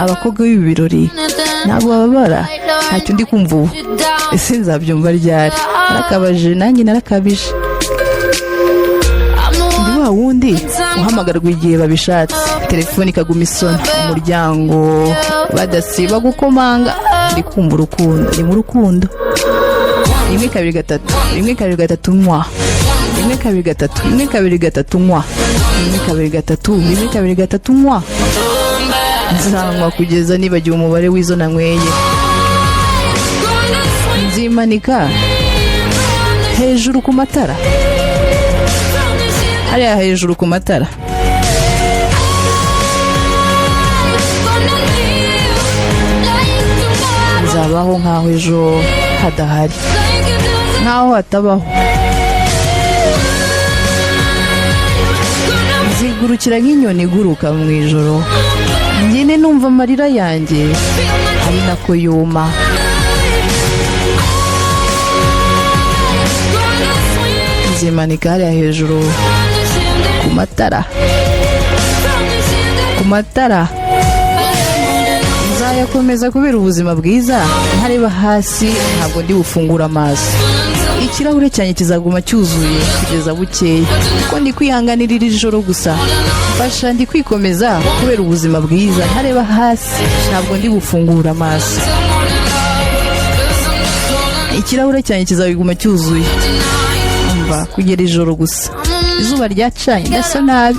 abakobwa b'ibi birori ntabwo bababara, ntacyo ndi kumva ubu, ese nzabyumva ryari? Narakabaje, nanjye narakabije. Ndi wa wundi uhamagarwa igihe babishatse, telefoni ikaguma isona, umuryango badasiba gukomanga, ndi kumva urukundo, ndi mu rukundo. 1 2 3 1 2 3 nywa, 1 2 3 1 2 3 nywa, 1 2 3 1 2 3 nywa. Nzanywa kugeza nibagiwe umubare w'izo nanyweye. Nzimanika hejuru ku matara, hariya hejuru ku matara. Nzabaho nkaho ejo hadahari, nkaho hatabaho. Nzigurukira nk'inyoni iguruka mu ijoro, njyene numva amarira yanjye ari nako yuma. Nzimanika hariya hejuru ku matara, ku matara. Nzayakomeza kubera ubuzima bwiza, ntareba hasi ntabwo ndi bufungura amaso. Ikirahure cyanjye kizaguma cyuzuye kugeza bukeye, kuko ndi kwihanganira iri joro gusa. Fasha ndi kwikomeza kubera ubuzima bwiza, ntareba hasi ntabwo ndi bufungura amaso. Ikirahure cyanjye kizaguma cyuzuye umva kugera ijoro gusa. Izuba ryacanye ndasa nabi,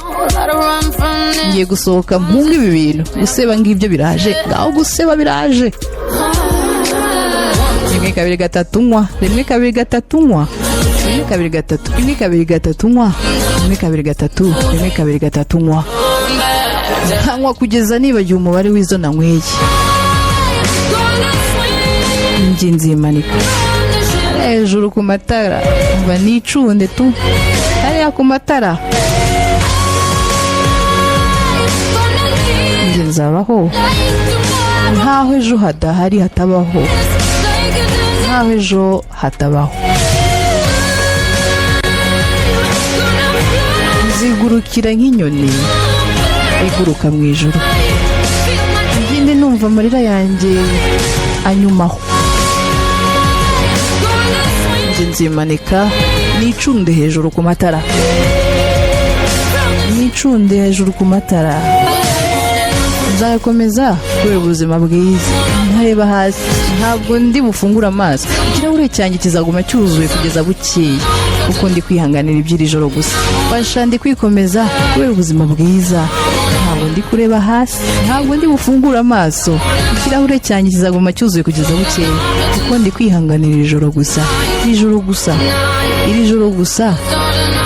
ngiye gusohoka mpunga ibi bintu. Guseba ngibyo biraje, ngaho guseba biraje. 1 2 3 nywa, 1 2 3 nywa, 1 2 3 1 2 3 nywa, 1 2 3 1 2 3 nywa. Nkanywa kugeza nibagiwe umubare w'izo nanyweye. Njye nzimanika hejuru ku matara, mba nicunde tu hariya ku matara. Njye nzabaho nkaho ejo hadahari, hatabaho, nkaho ejo hatabaho. Nzigurukira nk'inyoni iguruka mu ijoro, ngende numva amarira yanjye anyumaho. Njye nzimanika nicunde hejuru ku matara, nicunde hejuru ku matara. Nzayakomeza kubera ubuzima bwiza, ntareba hasi ntabwo ndi bufungura amaso. Ikirahure cyanjye kizaguma cyuzuye kugeza bukeye, kuko ndi kwihanganira iby'iri joro gusa. Fasha ndi kwikomeza kubera ubuzima bwiza, ntabwo ndi kureba hasi ntabwo ndi bufungura amaso. Ikirahure cyanjye kizaguma cyuzuye kugeza bukeye, kuko ndi kwihanganira iri joro gusa, iri joro gusa, iri joro gusa,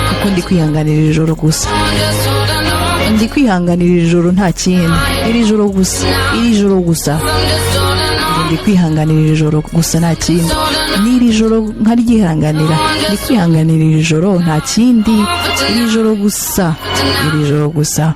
kuko ndi kwihanganira iri joro gusa. Ndi kwihanganira iri joro nta kindi, iri joro gusa, iri joro gusa. Ndi kwihanganira iri joro gusa nta kindi, n'iri joro nkaryihanganira. Ndi kwihanganira iri joro nta kindi, iri joro gusa, iri joro gusa.